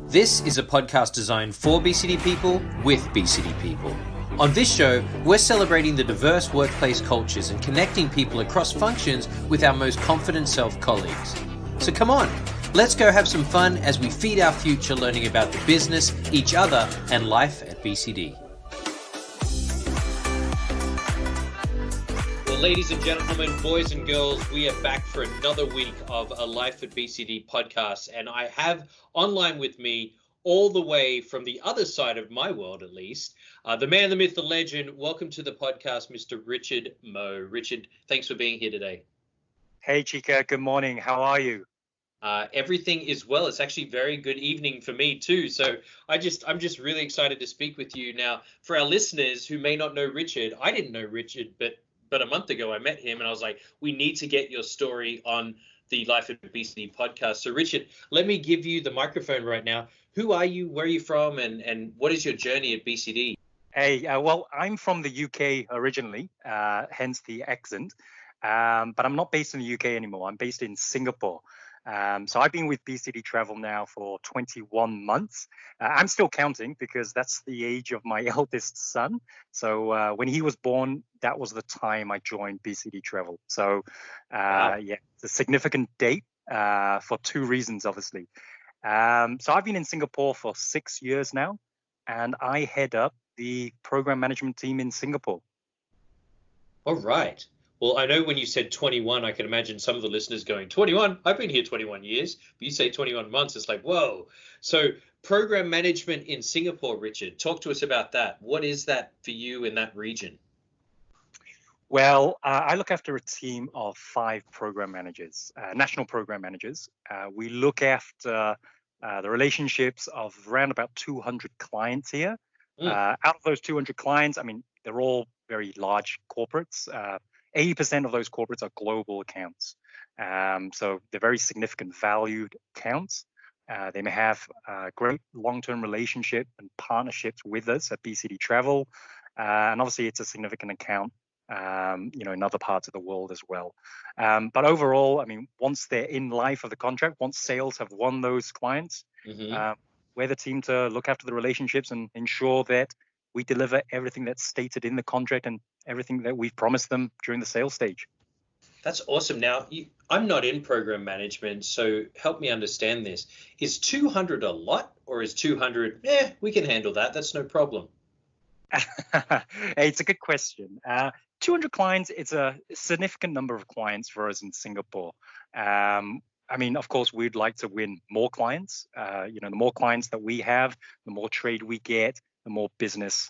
This is a podcast designed for BCD people with BCD people. On this show, we're celebrating the diverse workplace cultures and connecting people across functions with our most confident self colleagues. So come on, let's go have some fun as we feed our future learning about the business, each other, and life at BCD. Well, ladies and gentlemen, boys and girls, we are back for another week of a Life at BCD podcast, and I have online with me, all the way from the other side of my world at least, the man, the myth, the legend. Welcome to the podcast, Mr. Richard Moe. Richard, thanks for being here today. Hey, Chica. Good morning. How are you? Everything is well. It's actually very good evening for me too. So I'm just really excited to speak with you. Now, for our listeners who may not know Richard, I didn't know Richard, but a month ago I met him and I was like, we need to get your story on the Life at BCD podcast. So Richard, let me give you the microphone right now. Who are you? Where are you from? And what is your journey at BCD? Hey, well, I'm from the UK originally, hence the accent. But I'm not based in the UK anymore. I'm based in Singapore. So I've been with BCD Travel now for 21 months. I'm still counting because that's the age of my eldest son. So when he was born, that was the time I joined BCD Travel. So Wow. yeah, it's a significant date for two reasons, obviously. So I've been in Singapore for 6 years now, and I head up the program management team in Singapore. All right. Well, I know when you said 21, I can imagine some of the listeners going, 21? I've been here 21 years. But you say 21 months, it's like, whoa. So program management in Singapore, Richard, talk to us about that. What is that for you in that region? Well, I look after a team of 5 program managers, national program managers. We look after the relationships of around about 200 clients here. Out of those 200 clients, I mean, they're all very large corporates. 80% of those corporates are global accounts. So they're very significant valued accounts. They may have great long-term relationship and partnerships with us at BCD Travel. And obviously, it's a significant account, in other parts of the world as well. But overall, I mean, once they're in life of the contract, once sales have won those clients, we're the team to look after the relationships and ensure that we deliver everything that's stated in the contract and everything that we've promised them during the sales stage. That's awesome. Now, I'm not in program management, so help me understand this. Is 200 a lot, or is 200, we can handle that. That's no problem. It's a good question. 200 clients, it's a significant number of clients for us in Singapore. I mean, of course, we'd like to win more clients. The more clients that we have, the more trade we get, the more business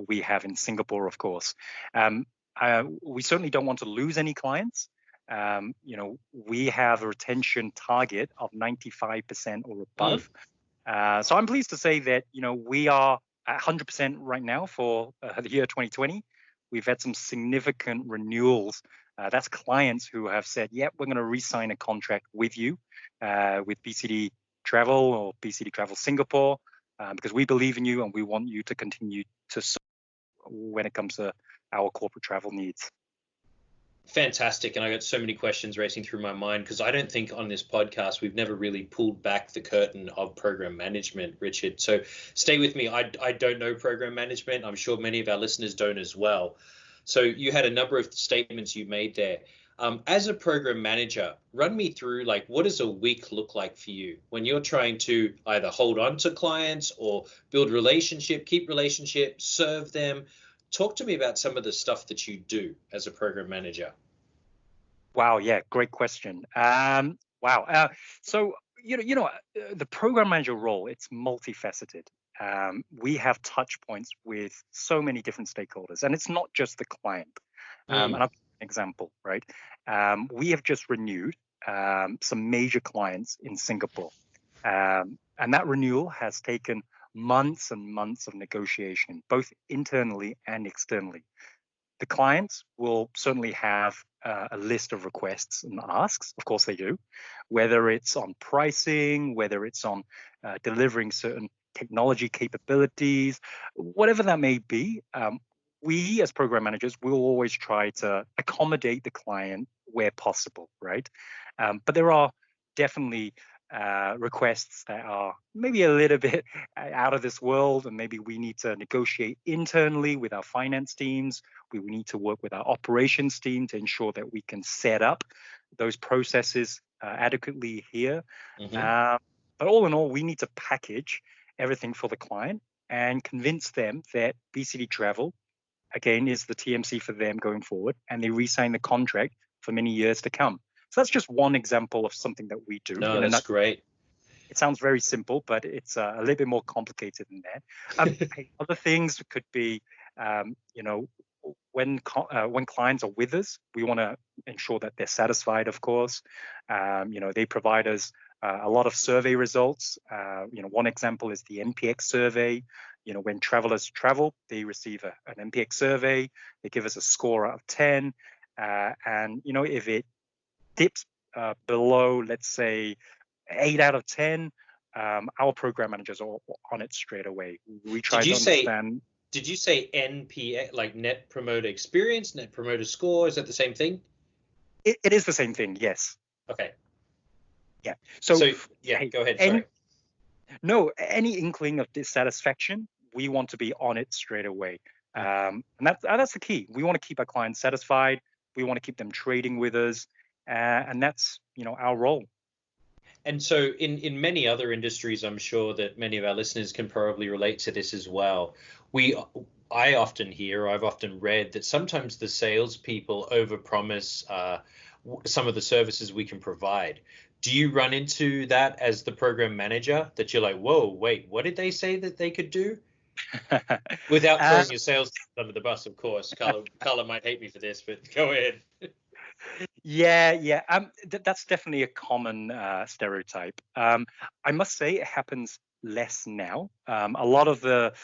we have in Singapore, of course. We certainly don't want to lose any clients. We have a retention target of 95% or above. So I'm pleased to say that, we are at 100% right now for the year 2020. We've had some significant renewals. That's clients who have said, we're going to re-sign a contract with you, with BCD Travel or BCD Travel Singapore, because we believe in you and we want you to continue to serve when it comes to our corporate travel needs. Fantastic. And I got so many questions racing through my mind because I don't think on this podcast we've never really pulled back the curtain of program management, Richard. So stay with me. I don't know program management. I'm sure many of our listeners don't as well. So you had a number of statements you made there. As a program manager, run me through, like, what does a week look like for you when you're trying to either hold on to clients or build relationship, keep relationship, serve them? Talk to me about some of the stuff that you do as a program manager. Wow, yeah, great question. So the program manager role, it's multifaceted. We have touch points with so many different stakeholders, and it's not just the client. And I'll give you an example, right? We have just renewed some major clients in Singapore, and that renewal has taken months and months of negotiation, both internally and externally. The clients will certainly have a list of requests and asks. Of course they do, whether it's on pricing, whether it's on delivering certain technology capabilities, whatever that may be. We as program managers will always try to accommodate the client where possible, right? But there are definitely requests that are maybe a little bit out of this world, and maybe we need to negotiate internally with our finance teams. We need to work with our operations team to ensure that we can set up those processes adequately here. But all in all, we need to package everything for the client and convince them that BCD Travel, again, is the TMC for them going forward, and they re-sign the contract for many years to come. So that's just one example of something that we do. No, that's great. It sounds very simple, but it's a little bit more complicated than that. Other things could be, when clients are with us, we want to ensure that they're satisfied, of course. They provide us a lot of survey results. One example is the NPX survey. When travelers travel, they receive an NPX survey. They give us a score out of 10. And if it dips below, let's say, 8 out of 10, our program managers are on it straight away. We try to understand. Did you say NPX, like Net Promoter Experience, Net Promoter Score? Is that the same thing? It is the same thing, yes. Okay. Yeah. So yeah, go ahead. Sorry. No, any inkling of dissatisfaction, we want to be on it straight away. And that's the key. We want to keep our clients satisfied. We want to keep them trading with us. And that's, our role. And so in many other industries, I'm sure that many of our listeners can probably relate to this as well. I've often read that sometimes the salespeople overpromise some of the services we can provide. Do you run into that as the program manager, that you're like, whoa, wait, what did they say that they could do? Without throwing your sales team under the bus, of course. Carla might hate me for this, but go ahead. Yeah. That's definitely a common stereotype. I must say it happens less now. A lot of the,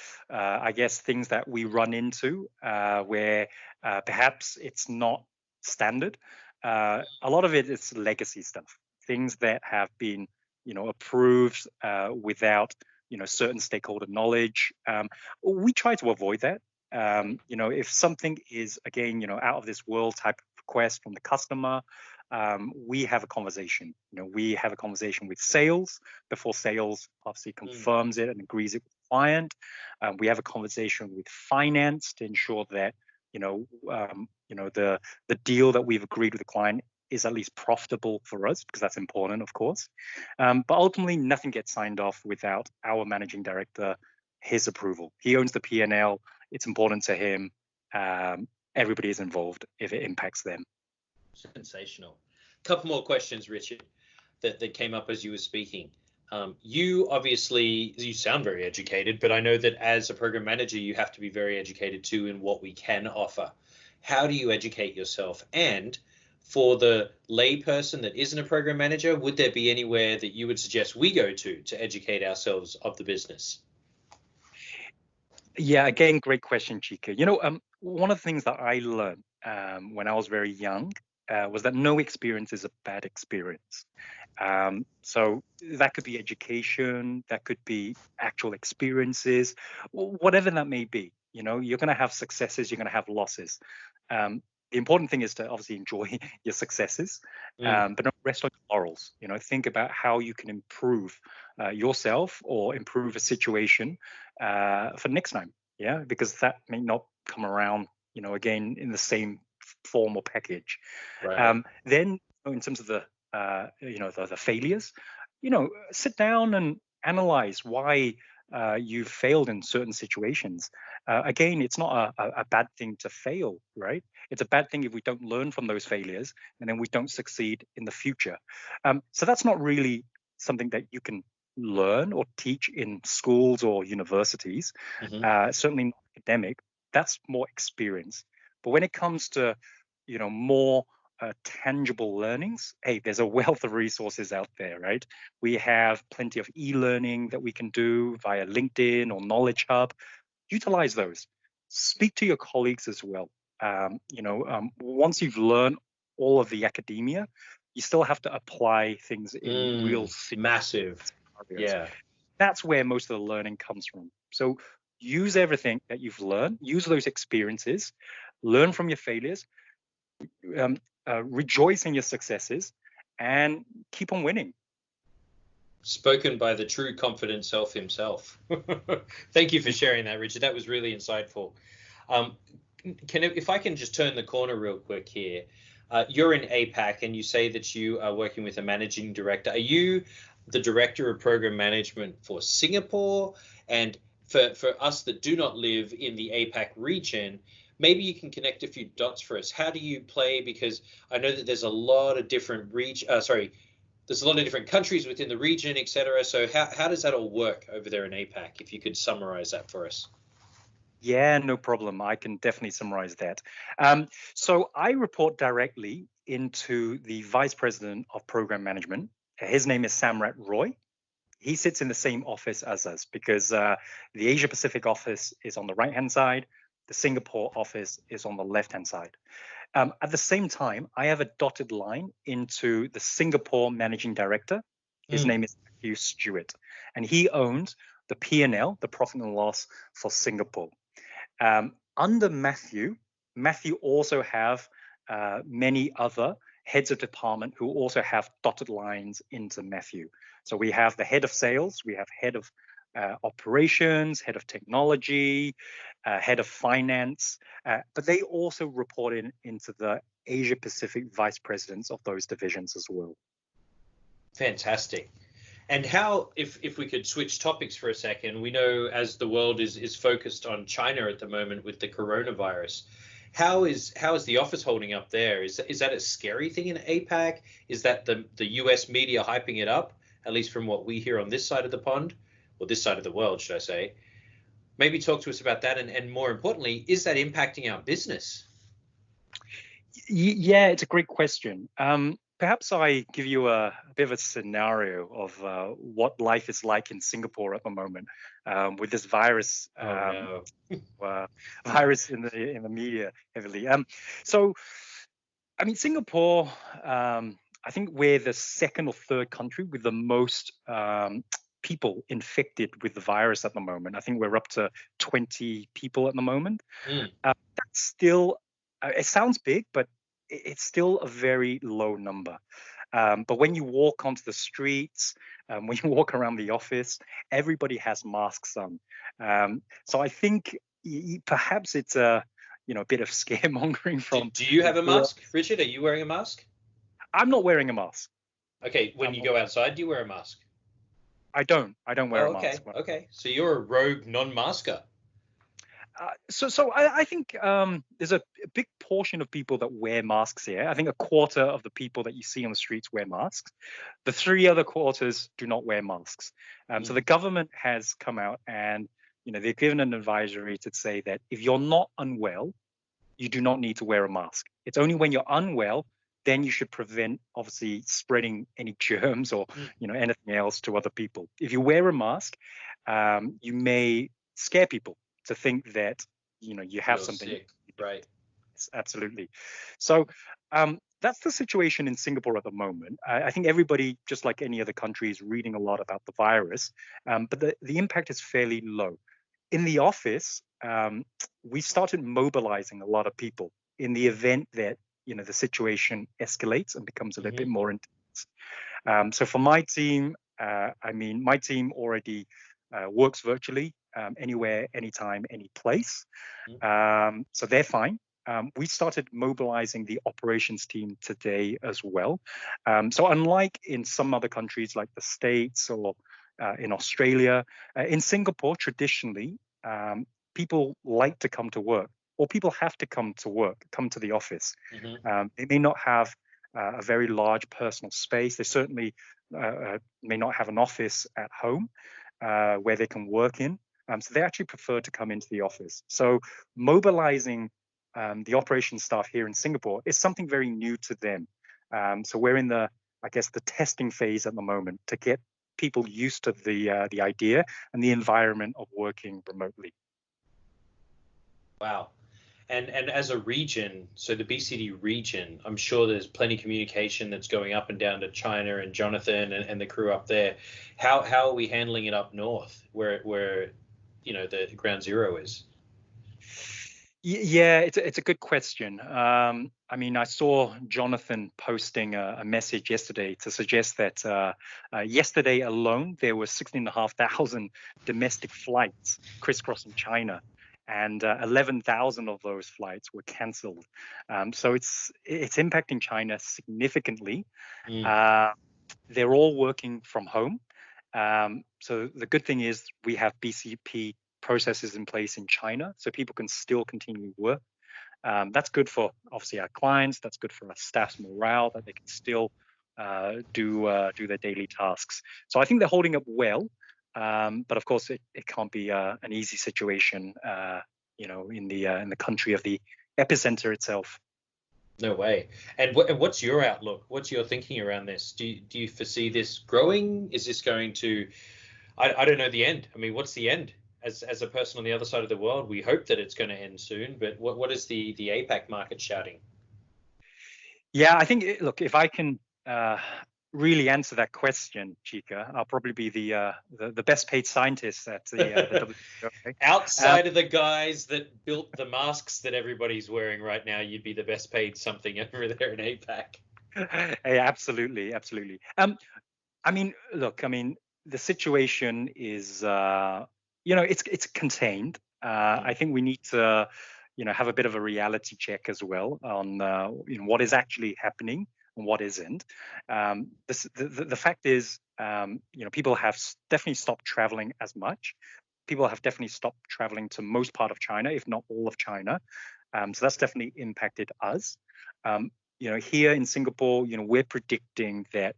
things that we run into where perhaps it's not standard, a lot of it is legacy stuff, things that have been, approved without, certain stakeholder knowledge. We try to avoid that. If something is, again, out of this world type of request from the customer, we have a conversation. We have a conversation with sales before sales obviously confirms it and agrees it with the client. We have a conversation with finance to ensure that the deal that we've agreed with the client is at least profitable for us, because that's important, of course. But ultimately, nothing gets signed off without our managing director, his approval. He owns the P&L. It's important to him. Everybody is involved if it impacts them. Sensational. A couple more questions, Richard, that came up as you were speaking. You sound very educated, but I know that as a program manager, you have to be very educated too in what we can offer. How do you educate yourself? And for the layperson that isn't a program manager, would there be anywhere that you would suggest we go to educate ourselves of the business? Yeah, again, great question, Chika. One of the things that I learned when I was very young was that no experience is a bad experience. So that could be education, that could be actual experiences, whatever that may be. You're going to have successes, you're going to have losses. The important thing is to obviously enjoy your successes, but don't rest on your laurels. Think about how you can improve yourself or improve a situation for next time. Yeah, because that may not come around, again in the same form or package. Right. Then, in terms of the failures, sit down and analyze why you've failed in certain situations. Again, it's not a bad thing to fail, right? It's a bad thing if we don't learn from those failures and then we don't succeed in the future. So that's not really something that you can learn or teach in schools or universities. Certainly not academic. That's more experience. But when it comes to, more tangible learnings, hey, there's a wealth of resources out there, right? We have plenty of e-learning that we can do via LinkedIn or Knowledge Hub. Utilize those. Speak to your colleagues as well. Once you've learned all of the academia, you still have to apply things in real massive scenarios. Yeah. That's where most of the learning comes from. So use everything that you've learned, use those experiences, learn from your failures, rejoice in your successes, and keep on winning. Spoken by the true confident self himself. Thank you for sharing that, Richard. That was really insightful. Um, if I can just turn the corner real quick here. You're in APAC and you say that you are working with a managing director. Are you the director of program management for Singapore? And for us that do not live in the APAC region, maybe you can connect a few dots for us. How do you play? Because I know that there's a lot of different there's a lot of different countries within the region, etc. So how does that all work over there in APAC? If you could summarize that for us. Yeah, no problem. I can definitely summarize that. So I report directly into the Vice President of Program Management. His name is Samrat Roy. He sits in the same office as us because the Asia Pacific office is on the right-hand side. The Singapore office is on the left-hand side. At the same time, I have a dotted line into the Singapore Managing Director. His name is Matthew Stewart, and he owns the P&L, the profit and loss for Singapore. Under Matthew also have many other heads of department who also have dotted lines into Matthew. So we have the head of sales, we have head of operations, head of technology, head of finance, but they also report into the Asia Pacific vice presidents of those divisions as well. Fantastic. And how, if we could switch topics for a second, we know as the world is focused on China at the moment with the coronavirus, how is the office holding up there? Is that a scary thing in APAC? Is that the US media hyping it up, at least from what we hear on this side of the pond, or this side of the world, should I say? Maybe talk to us about that, and more importantly, is that impacting our business? Yeah, it's a great question. Perhaps I give you a bit of a scenario of what life is like in Singapore at the moment with this virus. Virus in the media heavily. So, I mean, Singapore. I think we're the second or third country with the most people infected with the virus at the moment. I think we're up to 20 people at the moment. That's still. It sounds big, but it's still a very low number. But when you walk onto the streets, when you walk around the office, everybody has masks on. So I think perhaps it's a bit of scaremongering from. Do you have a mask, Richard? Are you wearing a mask? I'm not wearing a mask. Okay, when you go outside, do you wear a mask? I don't wear a mask. Okay. So you're a rogue non-masker. So I think there's a big portion of people that wear masks here. I think a quarter of the people that you see on the streets wear masks. The three other quarters do not wear masks. So the government has come out and they've given an advisory to say that if you're not unwell, you do not need to wear a mask. It's only when you're unwell, then you should prevent obviously spreading any germs or anything else to other people. If you wear a mask, you may scare people to think that you have something sick. Right. Absolutely. So that's the situation in Singapore at the moment. I think everybody, just like any other country, is reading a lot about the virus, but the impact is fairly low. In the office, we started mobilizing a lot of people in the event that the situation escalates and becomes a little bit more intense. So for my team, my team already works virtually, anywhere, anytime, any place. So they're fine. We started mobilizing the operations team today as well. So unlike in some other countries like the States or in Australia, in Singapore, traditionally, people like to come to work, or people have to come to the office. They may not have a very large personal space. They certainly may not have an office at home where they can work in. So they actually prefer to come into the office. So mobilizing the operations staff here in Singapore is something very new to them. So we're in the testing phase at the moment to get people used to the idea and the environment of working remotely. Wow. And as a region, so the BCD region, I'm sure there's plenty of communication that's going up and down to China and Jonathan and the crew up there. How are we handling it up north, where the ground zero is? Yeah, it's a good question. I mean, I saw Jonathan posting a message yesterday to suggest that yesterday alone, there were 16,500 domestic flights crisscrossing China, and 11,000 of those flights were cancelled. So it's impacting China significantly. They're all working from home. So the good thing is we have BCP processes in place in China, so people can still continue work. That's good for obviously our clients. That's good for our staff's morale, that they can still do their daily tasks. So I think they're holding up well, but of course it can't be an easy situation, in the country of the epicenter itself. No way. And what's your outlook? What's your thinking around this? Do you foresee this growing? Is this going to? I don't know the end. I mean, what's the end? As a person on the other side of the world, we hope that it's going to end soon. But what is the APAC market shouting? Yeah, I think look, if I can really answer that question, Chika, I'll probably be the best paid scientist at the WHO. Outside of the guys that built the masks that everybody's wearing right now, you'd be the best paid something over there in APAC. Hey, absolutely. I mean, look, the situation is, it's contained. I think we need to, have a bit of a reality check as well on, what is actually happening and what isn't. The fact is, people have definitely stopped traveling as much. People have definitely stopped traveling to most part of China, if not all of China. So that's definitely impacted us. Here in Singapore, we're predicting that,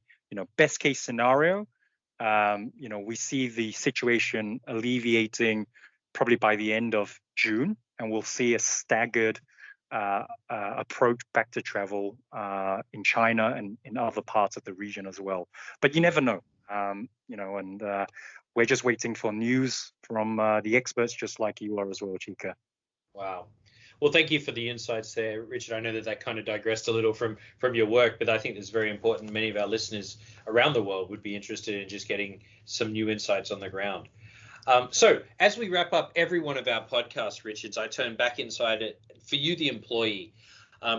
best case scenario, we see the situation alleviating probably by the end of June, and we'll see a staggered approach back to travel in China and in other parts of the region as well. But you never know, and we're just waiting for news from the experts, just like you are as well, Chika. Wow. Well, thank you for the insights there, Richard. I know that kind of digressed a little from your work, but I think it's very important. Many of our listeners around the world would be interested in just getting some new insights on the ground. So as we wrap up every one of our podcasts, Richards, I turn back inside it. For you, the employee,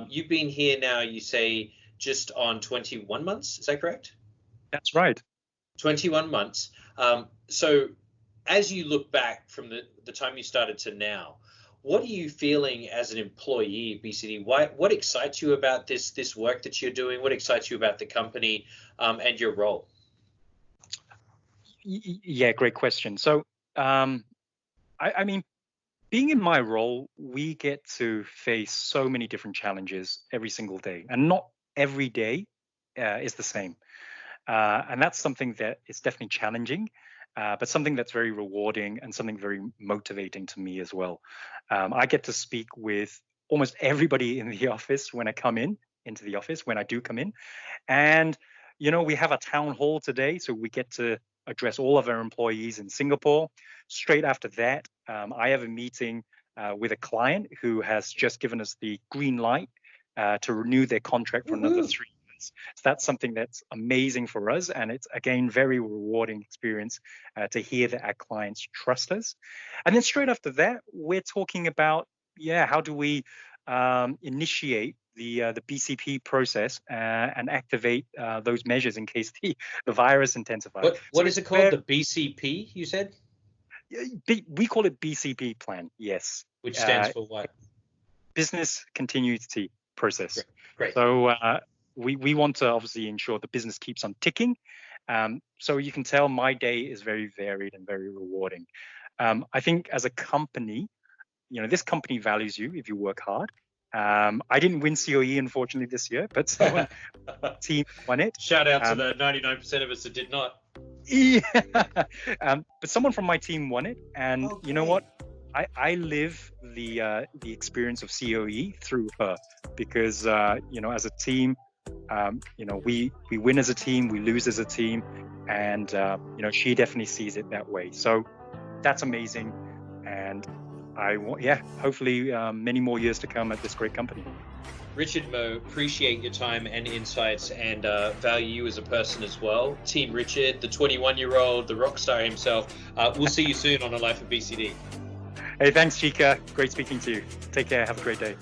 you've been here now, you say, just on 21 months. Is that correct? That's right. 21 months. So as you look back from the time you started to now, what are you feeling as an employee at BCD? What excites you about this work that you're doing? What excites you about the company and your role? Yeah, great question. So, I mean, being in my role, we get to face so many different challenges every single day, and not every day is the same. And that's something that is definitely challenging. But something that's very rewarding and something very motivating to me as well. I get to speak with almost everybody in the office when I come into the office, when I do come in. And, we have a town hall today, so we get to address all of our employees in Singapore. Straight after that, I have a meeting with a client who has just given us the green light to renew their contract for another 3 years. So that's something that's amazing for us, and it's again very rewarding experience to hear that our clients trust us. And then straight after that, we're talking about how do we initiate the BCP process and activate those measures in case the virus intensifies. What is it called? The BCP, you said? We call it BCP plan. Yes. Which stands for what? Business Continuity Process. Great. So. We want to obviously ensure the business keeps on ticking. So you can tell my day is very varied and very rewarding. I think as a company, this company values you if you work hard. I didn't win COE, unfortunately, this year, but someone team won it. Shout out to the 99% of us that did not. Yeah. But someone from my team won it. And you know what? I live the experience of COE through her because, as a team, we win as a team, we lose as a team, and she definitely sees it that way. So that's amazing, and hopefully many more years to come at this great company. Richard Mo, appreciate your time and insights, and value you as a person as well. Team Richard, the 21-year-old, the rock star himself. We'll see you soon on A Life of BCD. Hey, thanks, Chika. Great speaking to you. Take care. Have a great day.